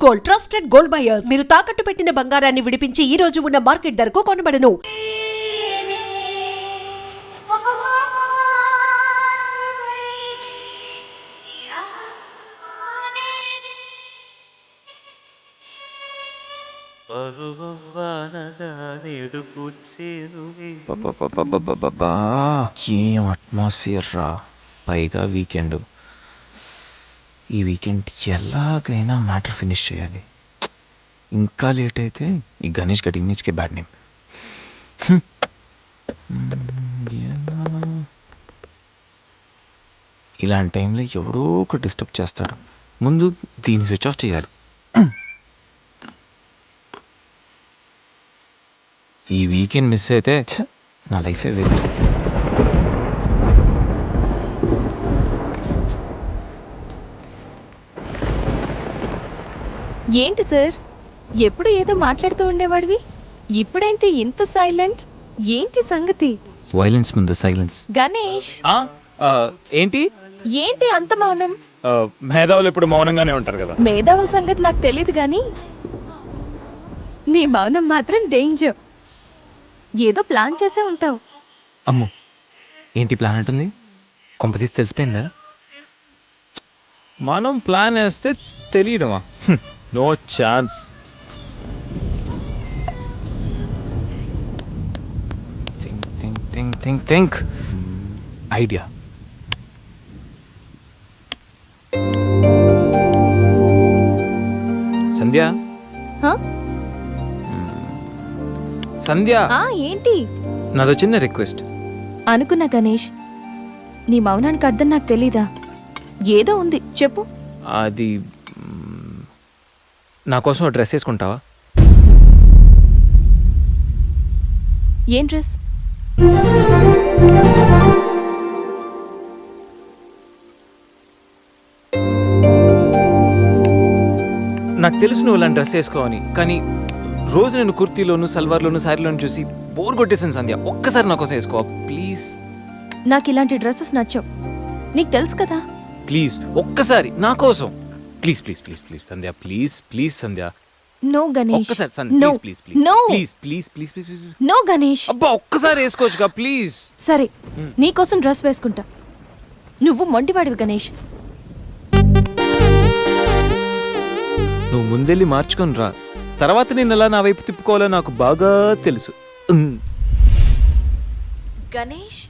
Gold, trusted gold buyers. మీరు తాకట్టు పెట్టిన బంగారాన్ని విడిపించి ఈ రోజు ఉన్న మార్కెట్ ధరకు కొనబడను. ఏం అట్మాస్ఫియర్ రా, పైగా వీకెండ్. ఈ వీకెండ్ ఎలాగైనా మ్యాటర్ ఫినిష్ చేయాలి. ఇంకా లేట్ అయితే ఈ గణేష్ గడి ఇమేజ్కే బ్యాడ్ నేమ్. ఇలాంటి టైంలో ఎవడో ఒక డిస్టర్బ్ చేస్తాడు. ముందు దీన్ని స్విచ్ ఆఫ్ చేయాలి. ఈ వీకెండ్ మిస్ అయితే నా లైఫే వేస్ట్. ఏంటి సార్, ఎప్పుడు ఏదో మాట్లాడుతూ ఉండేవాడివి, ఇప్పుడేంటి ఇంత సైలెంట్? ఏంటి సంగతి? వైలెన్స్ ముందు సైలెన్స్. గణేష్, ఏంటి ఏంటి అంత మౌనం? మేధావులు ఇప్పుడు మౌనంగానే ఉంటారు కదా. మేధావుల సంగతి నాకు తెలియదు కానీ నీ మౌనం మాత్రం డేంజర్. ఏదో ప్లాన్ చేసే ఉంటావు. అమ్మో, ఏంటి ప్లాన్ అంటుంది? కొంపతీసి తెలిసిపోయిందా? మనం ప్లాన్ వేస్తే తెలియదమా? No chance. Think idea. Sandhya, Sandhya, ఏంటి? నాదో చిన్న రిక్వెస్ట్. అనుకున్నా గణేష్, నీ మౌనానికి అర్థం నాకు తెలీదా? ఏదో ఉంది, చెప్పు. అది నా కోసం డ్రెస్ వేసుకుంటావా? ఏం డ్రెస్? నాకు తెలుసు నువ్వు ఇలాంటి డ్రెస్ వేసుకోవని, కానీ రోజు నేను కుర్తీలోను, సల్వార్లోను, శారీలోను చూసి బోర్ కొట్టేసాను. సంధ్య, ఒక్కసారి నా కోసం వేసుకోవా ప్లీజ్? నాకు ఇలాంటి డ్రెస్సెస్ నచ్చవు, నీకు తెలుసు కదా. ప్లీజ్ ఒక్కసారి నా కోసం. Please please please please Sandhya, please please Sandhya. No Ganesh, ఒక్కసారి Sandhya, no, please please no, please please please please please. No Ganesh. అబ్బా, ఒక్కసారి వేసుకోవచ్చుగా ప్లీజ్. సరే, నీకోసం డ్రెస్ వేసుకుంటా. నువ్వు మొండివాడివి గణేష్. నువ్వు ముందెళ్ళి మార్చుకొని రా, తర్వాత నేను ఎలా నా వైపు తిప్పుకోవాలో నాకు బాగా తెలుసు. Ganesh,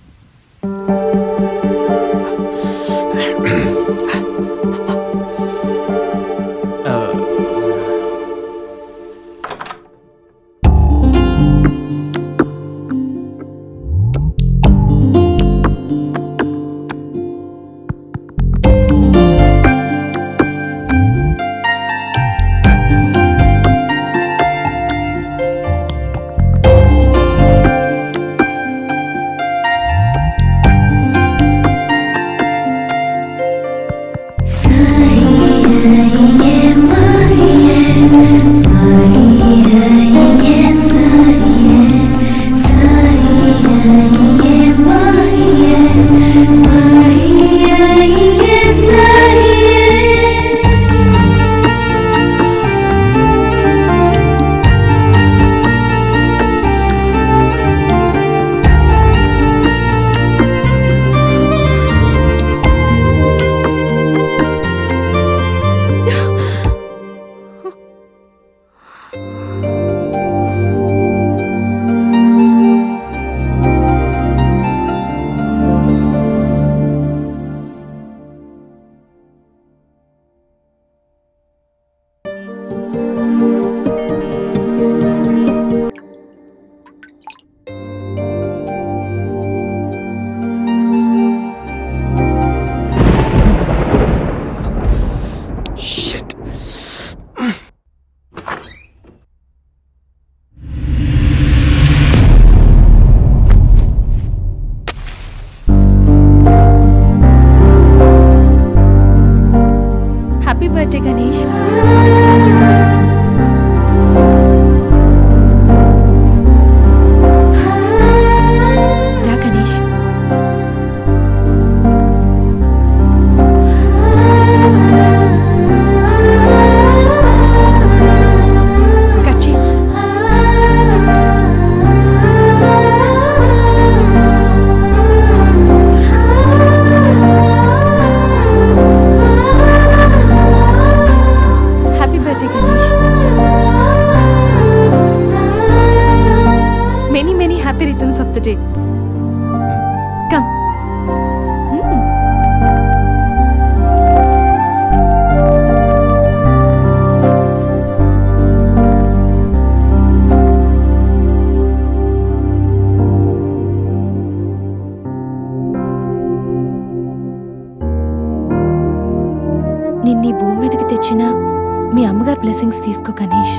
happy birthday Ganesh. Day. Come. నిన్నీ భూమి మీదకి తెచ్చిన మీ అమ్మగారు బ్లెస్సింగ్స్ తీసుకో గణేష్.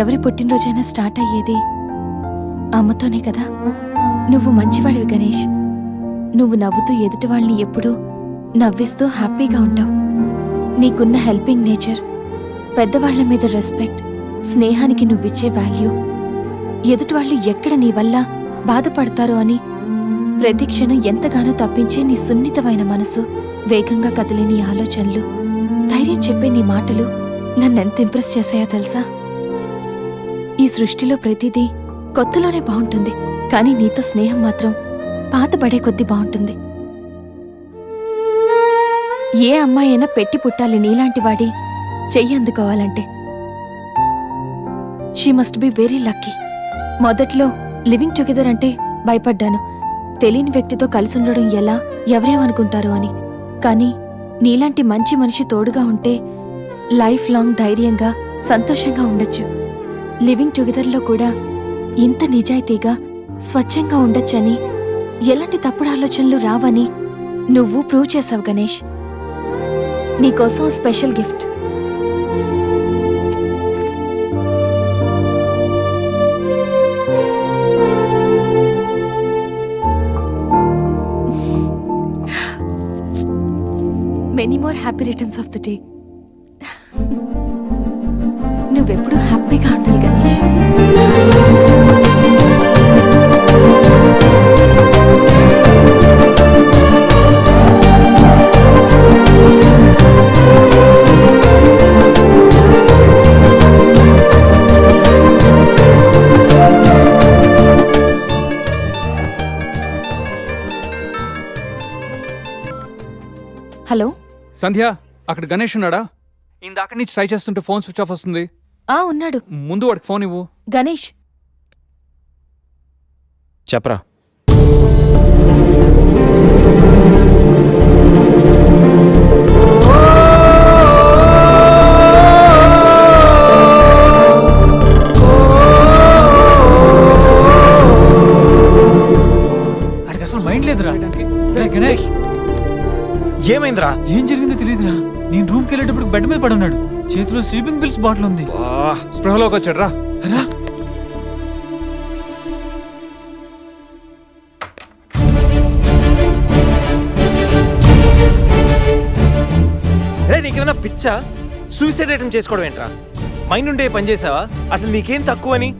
ఎవరి పుట్టినరోజైనా స్టార్ట్ అయ్యేది అమ్మతోనే కదా. నువ్వు మంచివాడివి గణేష్. నువ్వు నవ్వుతూ ఎదుటి వాళ్ళని ఎప్పుడూ నవ్విస్తూ హ్యాపీగా ఉంటావు. నీకున్న హెల్పింగ్ నేచర్, పెద్దవాళ్ల మీద రెస్పెక్ట్, స్నేహానికి నువ్విచ్చే వాల్యూ, ఎదుటి వాళ్ళు ఎక్కడ నీ వల్ల బాధపడతారో అని ప్రతి క్షణం ఎంతగానో తప్పించే నీ సున్నితమైన మనసు, వేగంగా కదిలే నీ ఆలోచనలు, ధైర్యం చెప్పే నీ మాటలు నన్నెంత ఇంప్రెస్ చేశాయో తెలుసా? ఈ సృష్టిలో ప్రతిదీ కొత్తలోనే బాగుంటుంది, కానీ నీతో స్నేహం మాత్రం పాతబడే కొద్దీ బాగుంటుంది. ఏ అమ్మాయి అయినా పెట్టి పుట్టాలి నీలాంటి వాడి చెయ్యి అందుకోవాలంటే. She must be very lucky. మొదట్లో లివింగ్ టుగెదర్ అంటే భయపడ్డాను, తెలియని వ్యక్తితో కలిసి ఉండడం ఎలా, ఎవరేమనుకుంటారో అని. కానీ నీలాంటి మంచి మనిషి తోడుగా ఉంటే లైఫ్ లాంగ్ ధైర్యంగా సంతోషంగా ఉండొచ్చు. లివింగ్ టుగెదర్లో కూడా ఇంత నిజాయితీగా స్వచ్ఛంగా ఉండొచ్చని, ఎలాంటి తప్పుడు ఆలోచనలు రావని నువ్వు ప్రూవ్ చేసావు గణేష్. నీకోసం special gift. Many more happy returns of the day. నువ్వెప్పుడు హ్యాపీగా ఉండాలి గణేష్. హలో సంధ్య, అక్కడ గణేష్ ఉన్నాడా? ఇందాక నుంచి ట్రై చేస్తుంటే ఫోన్ స్విచ్ ఆఫ్ వస్తుంది. ఉన్నాడు. ముందు వాడికి ఫోన్ ఇవ్వు. గణేష్, చెప్పరా. అడికి అసలు మైండ్ లేదురా. గణేష్, ఏమైందిరా? ఏం జరిగిందో తెలియదురా. నేను రూమ్కి వెళ్ళేటప్పుడు బెడ్ మీద పడున్నాడు, చేతిలో స్లీపింగ్ పిల్స్ బాటిల్ ఉంది. స్పృహలోకి వచ్చాడు రా. రా. నీకేమైనా పిచ్చా? సూసైడ్ అటెంప్ట్ చేసుకోవడం ఏంట్రా? మైండ్ ఉండే పని చేసావా? అసలు నీకేం తక్కువని?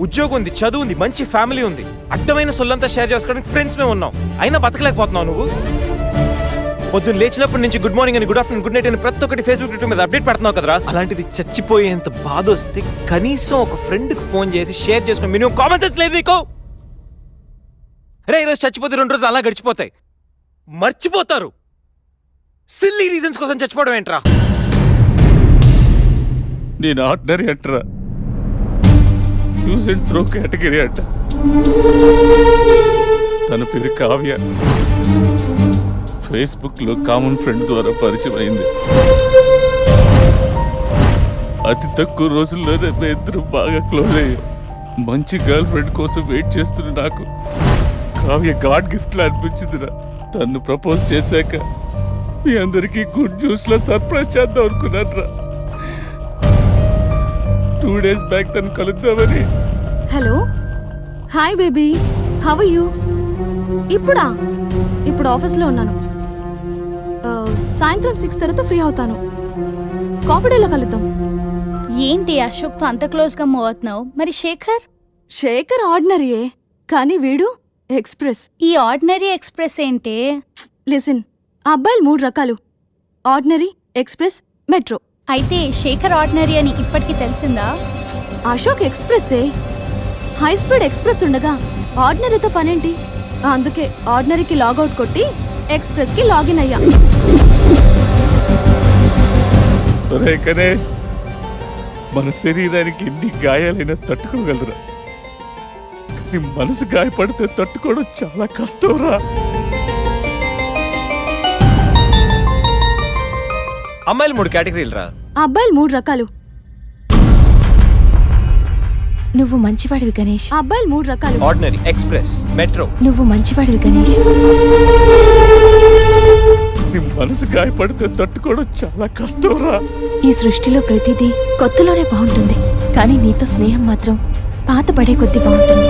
ఉద్యోగం ఉంది, చదువు ఉంది, మంచి ఫ్యామిలీ ఉంది, అడ్డమైన సొల్లంతా షేర్ చేసుకోవడానికి ఫ్రెండ్స్ మేము ఉన్నాం. అయినా బతకలేకపోతున్నావు నువ్వు. పొద్దున్న లేచినప్పటి నుంచి గుడ్ మార్నింగ్ అని, గుడ్ ఆఫ్టర్నూన్, గుడ్ నైట్ అని ప్రతి ఒక్కటి ఫేస్బుక్ ట్విట్టర్ మీద అప్డేట్ పెడుతున్నావు కదరా. అలాంటిది చచ్చిపోయేంత బాధ వస్తే కనీసం ఒక ఫ్రెండ్కి ఫోన్ చేసి షేర్ చేసుకుని మినిమం కామన్ సెన్స్ లేదు నీకు? రే, ఈరోజు చచ్చిపోతే 2 రోజులు అలా గడిచిపోతాయి, మర్చిపోతారు. సిల్లీ రీజన్స్ కోసం చచ్చిపోవడం ఏంట్రా? నేను ఆర్డినరీ అంటరా, యూజ్ అండ్ త్రో కేటగిరీ అంట. తన పేరు కావ్య, ఫేస్బుక్ లో కామన్ ఫ్రెండ్ ద్వారా పరిచయం అయింది. అతి తక్కువ రోజుల్లోనే మేము ఇద్దరు బాగా క్లోజ్ అయ్యాం. మంచి గర్ల్ ఫ్రెండ్ కోసం వెయిట్ చేస్తున్న నాకు కావ్య గాడ్ గిఫ్ట్ లా అనిపించిందిరా. తను ప్రపోజ్ చేశాక మీ అందరికీ గుడ్ న్యూస్ లా సర్ప్రైజ్ చేద్దాం అనుకున్నాను రా. 2 days బ్యాక్ తను కలుద్దామని. Hello, hi baby, how are you? ఇప్పుడు ఆఫీస్లో ఉన్నాను. సాయంత్రం 6 తర్వాత ఫ్రీ అవుతాను. కాఫీ డేలో కలుద్దాం. ఏంటి అశోక్తో అంత క్లోజ్గా మూవ్ అవుతున్నావు? మరి శేఖర్ ఆర్డినరీయే, కానీ వీడు ఎక్స్ప్రెస్. ఈ ఆర్డినరీ ఎక్స్ప్రెస్ ఏంటి? లిసన్, ఆ అబ్బాయిలు 3 రకాలు: ఆర్డినరీ, ఎక్స్ప్రెస్, మెట్రో. అయితే శేఖర్ ఆర్డినరీ అని ఇప్పటికీ తెలిసిందా? అశోక్ ఎక్స్ప్రెస్సే. హై స్పీడ్ ఎక్స్ప్రెస్ ఉండగా ఆర్డినరీతో పనేంటి? అందుకే ఆర్డినరీకి లాగౌట్ కొట్టి ఎక్స్ప్రెస్కి లాగిన్ అయ్యా. రే గణేష్, మన శరీరానికి ఎన్ని గాయాలైనా తట్టుకోగలరా, కానీ మనసు గాయపడితే తట్టుకోవడం చాలా కష్టంరా. అమ్మాయిలు 3 కేటగిరీలు రా. ఆ అబ్బాయిలు 3 రకాలు. నువ్వు మంచివాడివి గణేష్. ఆ అబ్బాయిలు 3 రకాలు. Ordinary, express, metro. నువ్వు మంచివాడివి గణేష్. నీ మనసు గాయపడితే తట్టుకోవడం చాలా కష్టంరా. ఈ సృష్టిలో ప్రతిదీ కొత్తలోనే బాగుంటుంది, కానీ నీతో స్నేహం మాత్రం పాత పడే కొద్దీ బాగుంటుంది.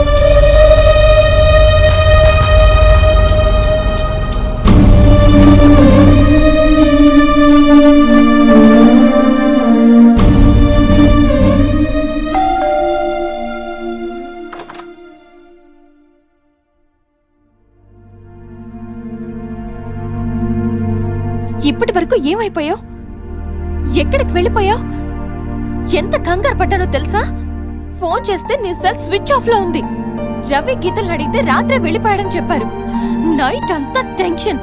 ఇప్పటి వరకు ఏమైపోయావు? ఎక్కడికి వెళ్ళిపోయావు? ఎంత కంగారు పడ్డానో తెలుసా? ఫోన్ చేస్తే నీ సెల్ స్విచ్ ఆఫ్ లో ఉంది. రవి గీతలు అడిగితే రాత్రే వెళ్ళిపోయాడని చెప్పారు. నైట్ అంతా టెన్షన్.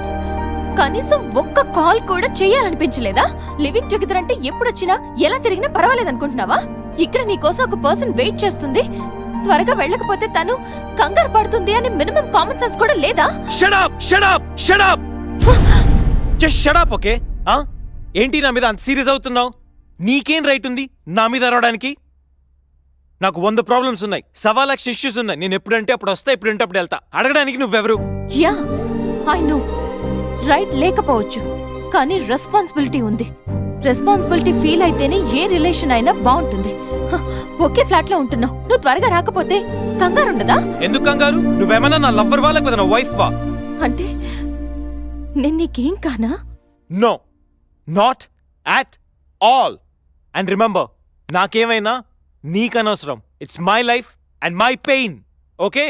కనీసం ఒక్క కాల్ కూడా చేయాలనిపించలేదా? లివింగ్ టుగెదర్ అంటే ఎప్పుడొచ్చినా ఎలా తిరిగినా పర్వాలేదనుకుంటున్నావా? ఇక్కడ నీకోసం ఒక పర్సన్ వెయిట్ చేస్తుంది. త్వరగా వెళ్ళకపోతే తను కంగారు పడుతుంది అని మినిమం కామన్ సెన్స్ కూడా లేదా? Shut up, shut up, shut up. Just shut up, okay? ఏంటి నా మీద అంత సీరియస్ అవుతున్నావు? నీకేం రైట్ ఉంది నా మీద అరవడానికి? నాకు 100 ప్రాబ్లమ్స్ ఉన్నాయి, 1,00,000 ఇష్యూస్ ఉన్నాయి. నేను ఎప్పుడంటే అప్పుడు వస్తా, ఎప్పుడంటే అప్పుడు వెళ్తా. అడగడానికి నువ్వెవరు? యా ఐ నో, రైట్ లేకపోవచ్చు, కానీ రెస్పాన్సిబిలిటీ ఉంది. రెస్పాన్సిబిలిటీ ఫీల్ అయితేనే ఏ రిలేషన్ అయినా బాగుంటుంది. ఒకే ఫ్లాట్ లో ఉంటున్నావు, నువ్వు త్వరగా రాకపోతే కంగారు ఉండదా? ఎందుకు కంగారు? నువ్వేమన్నా నా లవ్వర్ వా లేకపోతే నా వైఫ్ వా? అంటే నేను నీకేం కానా? No, not at all. And remember, నాకేమైనా నీకనవసరం. It's my life and my pain, okay?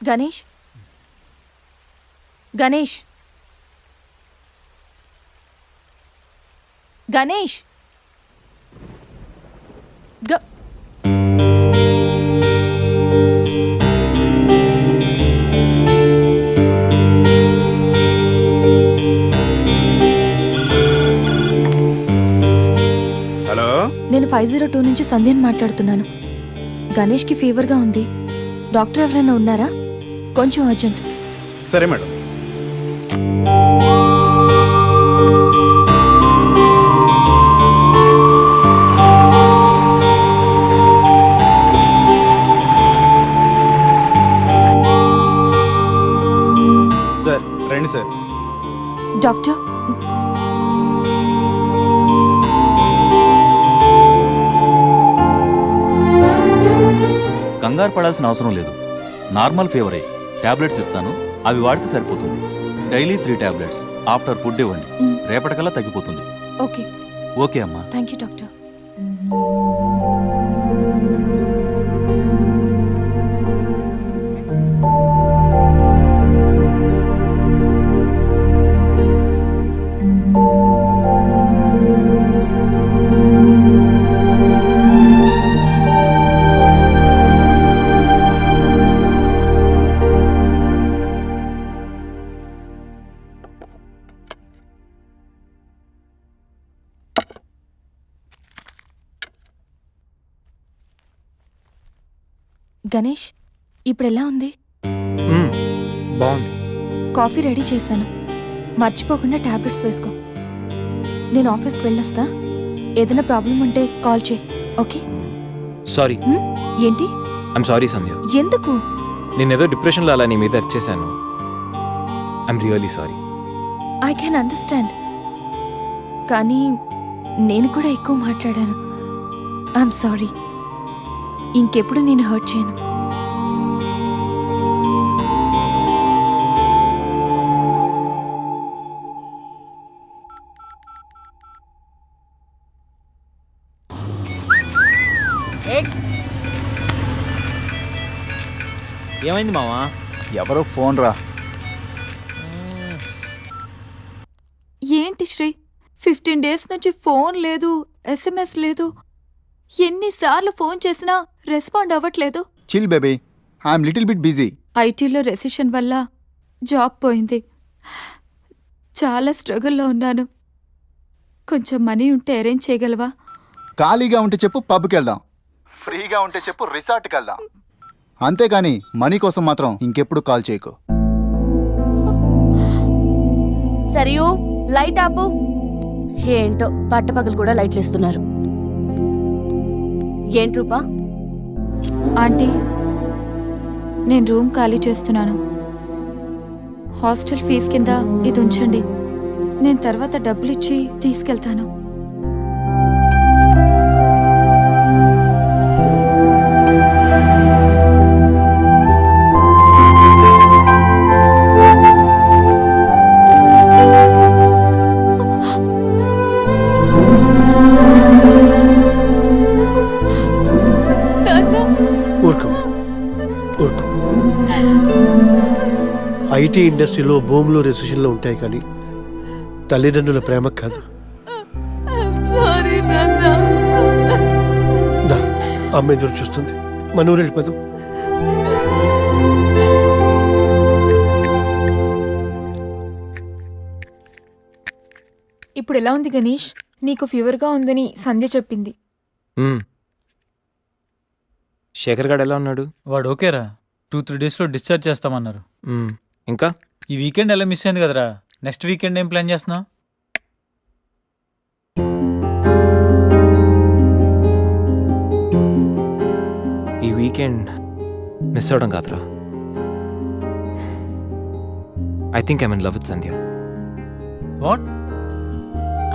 Ganesh, Ganesh, Ganesh, hello, నేను 502 నుంచి సంధ్యని మాట్లాడుతున్నాను. గణేష్కి ఫీవర్గా ఉంది. డాక్టర్ ఎవరైనా ఉన్నారా? కొంచెం అర్జెంట్. సరే మేడం. సార్ రండి సార్. డాక్టర్, కంగారు పడాల్సిన అవసరం లేదు. నార్మల్ ఫీవరే. టాబ్లెట్స్ ఇస్తాను, అవి వాడితే సరిపోతుంది. Daily 3 tablets. ఆఫ్టర్ ఫుడ్ ఇవ్వండి, రేపటికల్లా తగ్గిపోతుంది. ఓకే. ఓకే అమ్మా. Thank you doctor. గణేష్, ఇప్పుడు ఎలా ఉంది? బాగుంది. కాఫీ రెడీ చేశాను, మర్చిపోకుండా టాబ్లెట్స్ వేసుకో. నేను ఆఫీస్కి వెళ్ళొస్తా. ఏదైనా ప్రాబ్లం ఉంటే కాల్ చేయి, ఓకే? సారీ. ఏంటి? I'm sorry Sandhya. ఎందుకు? నేనేదో డిప్రెషన్లో అలా నీ మీద అరిచేశాను. I'm really sorry. I can understand, కానీ నేను కూడా ఎక్కువ మాట్లాడాను. I'm sorry. ఇంకెప్పుడు నేను హర్ట్ చేయను. ఏమైంది మావా? ఎవరో ఫోన్ రా. ఏంటి శ్రీ, 15 డేస్ నుంచి ఫోన్ లేదు, SMS లేదు. ఎన్నిసార్లు ఫోన్ చేసినా రెస్పాండ్ అవ్వట్లేదు. Chill baby, I'm little bit busy. ఐటీలో రెసిషన్ వల్ల జాబ్ పోయింది. చాలా స్ట్రగుల్లో ఉన్నాను. కొంచెం మనీ ఉంటే అరేంజ్ చేయగలవా? ఖాళీగా ఉంటే చెప్పు, పబ్కి వెళ్దాం. ఫ్రీగా ఉంటే చెప్పు, రిసార్ట్కి వెళ్దాం. అంతేగాని మనీ కోసం మాత్రం ఇంకెప్పుడు కాల్ చేయకు. సరియు లైట్ ఆపు. ఏంటో పట్టపగలు కూడా లైట్లు ఇస్తున్నారు. ఏంటి రూపా? ఆంటీ, నేను రూమ్ ఖాళీ చేస్తున్నాను. హాస్టల్ ఫీజు కింద ఇది ఉంచండి. నేను తర్వాత డబ్బులిచ్చి తీసుకెళ్తాను. ఐటీ ఇండస్ట్రీలో భూములు రెసిషన్లో ఉంటాయి, కానీ తల్లిదండ్రుల ప్రేమ కాదు. అమ్మ ఎదురు చూస్తుంది. మన ఊరు వెళ్ళిపోదాం. ఇప్పుడు ఎలా ఉంది గణేష్? నీకు ఫీవర్గా ఉందని సంధ్య చెప్పింది. శేఖర్ గారు ఎలా ఉన్నాడు? వాడు ఓకేరా. 2-3 డేస్లో డిశ్చార్జ్ చేస్తామన్నారు. ఇంకా ఈ వీకెండ్ ఎలా మిస్ అయింది కదరా. నెక్స్ట్ వీకెండ్ ఏం ప్లాన్ చేస్తున్నావు? ఈ వీకెండ్ మిస్ అవడం కాదురా. I think I'm in love with Sandhya. What?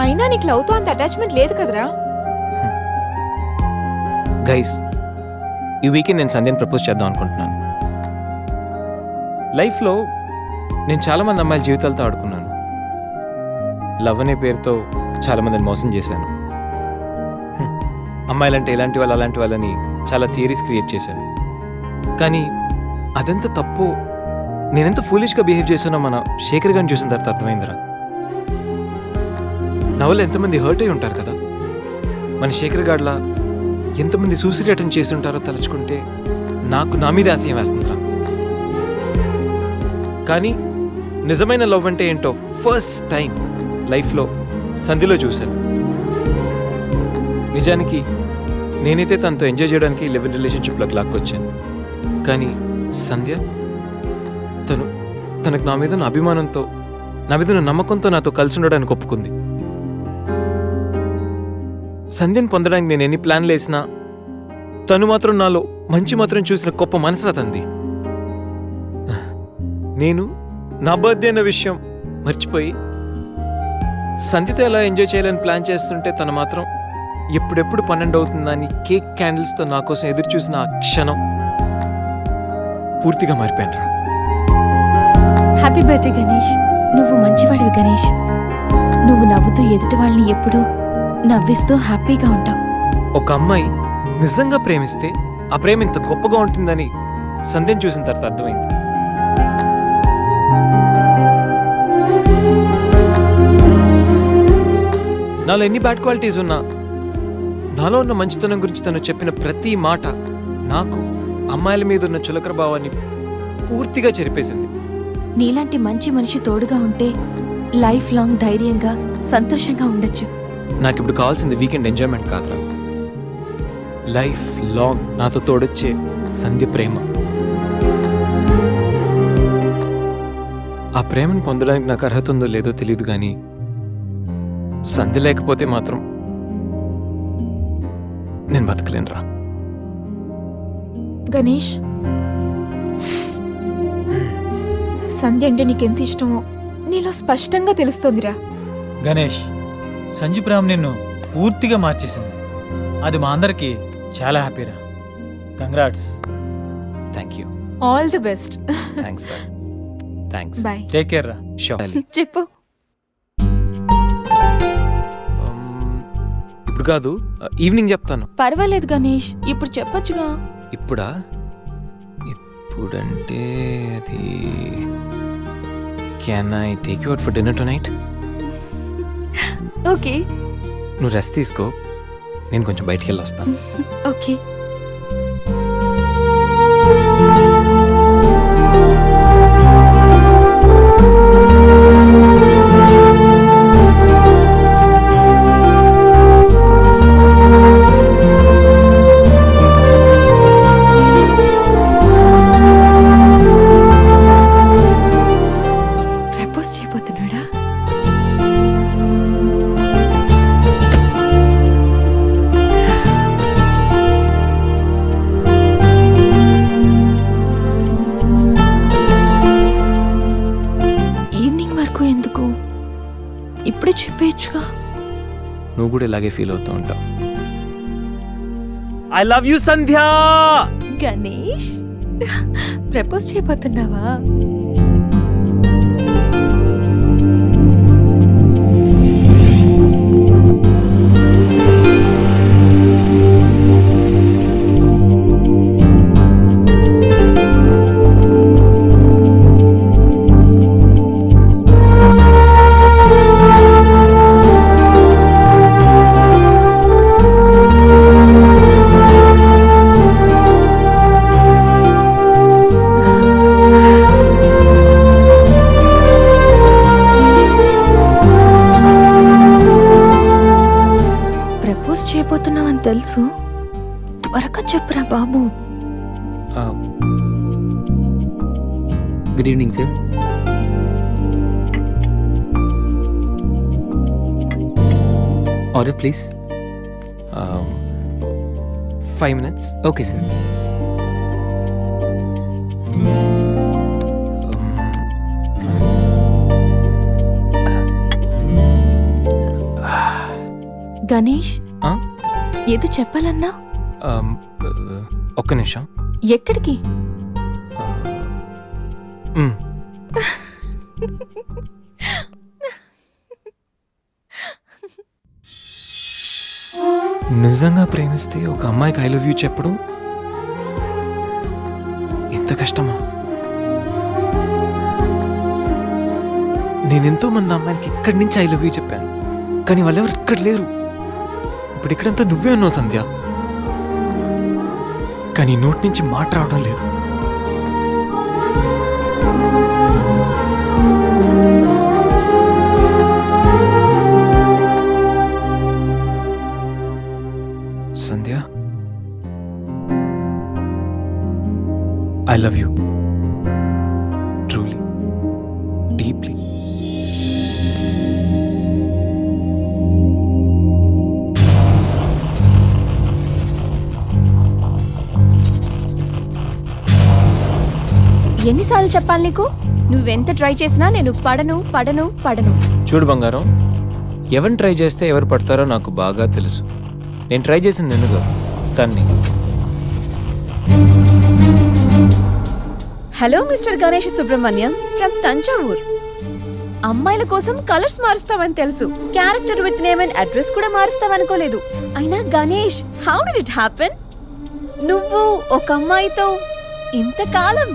అయినా నీకు లవ్తో అంత అటాచ్మెంట్ లేదు కదరా. గైస్, ఈ వీకెండ్ నేను సంధ్యని ప్రపోజ్ చేద్దాం అనుకుంటున్నాను. లైఫ్లో నేను చాలామంది అమ్మాయిల జీవితాలతో ఆడుకున్నాను. లవ్ అనే పేరుతో చాలామందిని మోసం చేశాను. అమ్మాయిలంటే ఇలాంటి వాళ్ళు అలాంటి వాళ్ళని చాలా థియరీస్ క్రియేట్ చేశాను. కానీ అదెంత తప్పు, నేనెంత ఫూలిష్గా బిహేవ్ చేశానో మన శేఖర్ గారిని చూసిన తర్వాత అర్థమైందిరా. నా వల్ల ఎంతమంది హర్ట్ అయి ఉంటారు కదా. మన శేఖర్ గారిలా ఎంతమంది సూసైడ్ అటెంప్ట్ చేసి ఉంటారో తలుచుకుంటే నాకు నా మీద ఆశయం వేస్తుందిరా. కానీ నిజమైన లవ్ అంటే ఏంటో ఫస్ట్ టైం లైఫ్లో సంధిలో చూశాను. నిజానికి నేనైతే తనతో ఎంజాయ్ చేయడానికి లివ్ ఇన్ రిలేషన్షిప్లోకి లాక్కొచ్చాను. కానీ సంధ్య తనకు నా మీద అభిమానంతో, నా మీద నమ్మకంతో నాతో కలిసి ఉండడానికి ఒప్పుకుంది. సంధ్యను పొందడానికి నేను ఎన్ని ప్లాన్లు వేసినా తను మాత్రం నాలో మంచి మాత్రం చూసిన గొప్ప మనసురా తంది. నేను నా బర్త్డే అన్న విషయం మర్చిపోయి సంధ్యతో ఎలా ఎంజాయ్ చేయాలని ప్లాన్ చేస్తుంటే తను మాత్రం ఎప్పుడెప్పుడు 12 అవుతుందని కేక్ క్యాండిల్స్తో నా కోసం ఎదురు చూసిన ఆ క్షణం పూర్తిగా మారిపోయాను రా. Happy birthday Ganesh. నువ్వు మంచివాడివి గణేష్. నువ్వు నవ్వుతూ ఎదుటి వాళ్ళని ఎప్పుడూ నవ్విస్తూ హ్యాపీగా ఉంటావు. ఒక అమ్మాయి నిజంగా ప్రేమిస్తే ఆ ప్రేమ ఇంత గొప్పగా ఉంటుందని సంధ్యను చూసిన తర్వాత అర్థమైంది. నాలో ఎన్ని బ్యాడ్ క్వాలిటీస్ ఉన్నా నాలో ఉన్న మంచితనం గురించి తను చెప్పిన ప్రతి మాట నాకు అమ్మాయిల మీద ఉన్న చులకర భావాన్ని పూర్తిగా చెరిపేసింది. నీలాంటి మంచి మనిషి తోడుగా ఉంటే లైఫ్ లాంగ్ ధైర్యంగా సంతోషంగా ఉండొచ్చు. నాకు ఇప్పుడు కావాల్సింది వీకెండ్ ఎంజాయ్మెంట్ కాదురా, లైఫ్ లాంగ్ నాతో తోడొచ్చే సంధ్య ప్రేమ. ఆ ప్రేమను పొందడానికి నాకు అర్హత ఉందో లేదో తెలియదు, కానీ సంధ్య లేకపోతే మాత్రం నేను బతకలేనురా. గణేష్, సంధ్య అంటే నీకెంత ఇష్టమో నీలో స్పష్టంగా తెలుస్తోందిరా. గణేష్, సంజు ప్రేమ నిన్ను పూర్తిగా మార్చేసింది. అది మా అందరికి చాలా హ్యాపీరా. Congrats. Thank you. All the best. Thanks రా. థ్యాంక్స్. బాయ్. టేక్ కేర్ రా. షూర్. చెప్పు. ఇప్పుడు కాదు, ఈవినింగ్ చెప్తాను. పర్వాలేదు గణేష్, ఇప్పుడు చెప్పొచ్చుగా. ఇప్పుడా? ఇప్పుడంటే అది can I take you out for dinner tonight? Okay. నువ్వు రెస్ట్ తీసుకో, నేను కొంచెం బయటికి వెళ్ళి వస్తాను. ఓకే. ప్రపోజ్ చేయబోతున్నాడా? ఈవినింగ్ వరకు ఎందుకు? ఇప్పుడే చెప్పేయచ్చుగా. నువ్వు కూడా ఇలాగే ఫీల్ అవుతూ ఉంటావు. I love you Sandhya. Ganesh, propose చేయబోతున్నావా? ప్రపోజ్ చేయబోతున్నావని తెలుసు, త్వరగా చెప్పురా బాబు. Good evening sir. Order please. 5 minutes. Okay sir. Ganesh, ఆ? ఏదో చెప్పాలన్నా? ఒక్క నిమిషం. ఎక్కడికి? నిజంగా ప్రేమిస్తే ఒక అమ్మాయికి ఐ లవ్ యూ చెప్పడం ఇంత కష్టమా? నేనెంతో మంది అమ్మాయిలకి ఇక్కడి నుంచి ఐ లవ్ యూ చెప్పాను, కానీ వాళ్ళెవరు ఇక్కడ లేరు. ఇప్పుడు ఇక్కడంతా నువ్వే ఉన్నావు సంధ్య, కానీ నోటి నుంచి మాట రావడం లేదు. Sandhya, I love you truly, deeply. ఎన్నిసార్లు చెప్పాలి నీకు? నువ్వెంత ట్రై చేసినా నేను పడను పడను పడను. చూడు బంగారం, ఎవరిని ట్రై చేస్తే ఎవరు పడతారో నాకు బాగా తెలుసు. నేను ట్రై చేసింది ఎందుకు తన్ని. Hello mister Ganesh Subrahmanyam from Thanjavur. అమ్మాయిల కోసం కలర్స్ మారుస్తావని తెలుసు, character with name and address కూడా మారుస్తావనుకోలేదు. అయినా Ganesh, how did it happen? నువ్వు ఒక అమ్మాయితో ఇంతకాలం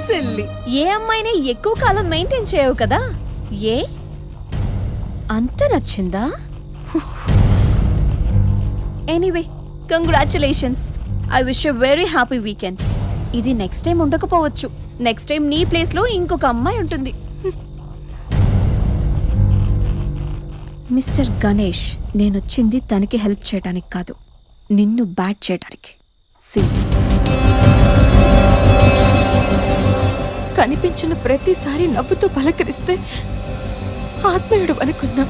సిల్లీ. ఏ అమ్మాయిని ఎక్కువ కాలం మెయింటైన్ చేయవు కదా? ఏ అంత నచ్చిందా? Anyway, congratulations. I wish you very happy weekend. ఇది నెక్స్ట్ టైం ఉండకపోవచ్చు. నెక్స్ట్ టైం నీ ప్లేస్ లో ఇంకొక అమ్మాయి ఉంటుంది. మిస్టర్ గణేష్, నేనొచ్చింది తనకి హెల్ప్ చేయడానికి కాదు, నిన్ను బ్యాట్ చేయడానికి. కనిపించిన ప్రతిసారి నవ్వుతూ పలకరిస్తే ఆత్మీయుడు అనుకున్నా.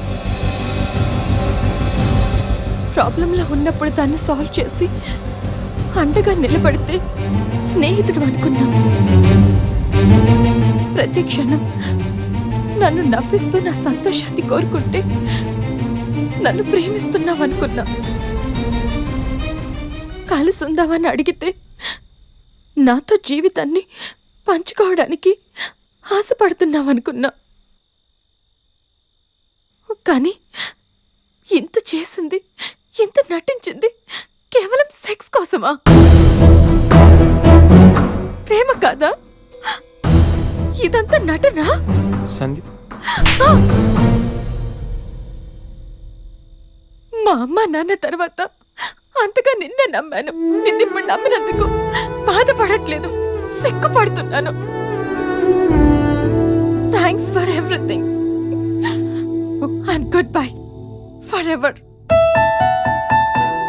ప్రాబ్లంలో ఉన్నప్పుడు దాన్ని సాల్వ్ చేసి అండగా నిలబడితే స్నేహితుడు అనుకున్నా. ప్రతి క్షణం నన్ను నవ్విస్తూ నా సంతోషాన్ని కోరుకుంటే నన్ను ప్రేమిస్తున్నావనుకున్నా. కలిసి ఉందామని అడిగితే నాతో జీవితాన్ని పంచుకోవడానికి ఆశపడుతున్నావనుకున్నా. కానీ ఇంత చేసింది, ఇంత నటించింది కేవలం సెక్స్ కోసమా? ప్రేమ కాదా? ఇదంతా నటనా? సందీప్, మా అమ్మ నాన్న తర్వాత అంతగా నిన్నే నమ్మాను. నిన్నిప్పుడు నమ్మినందుకు బాధపడట్లేదు, సిగ్గుపడుతున్నాను. Thanks for everything and goodbye for ever.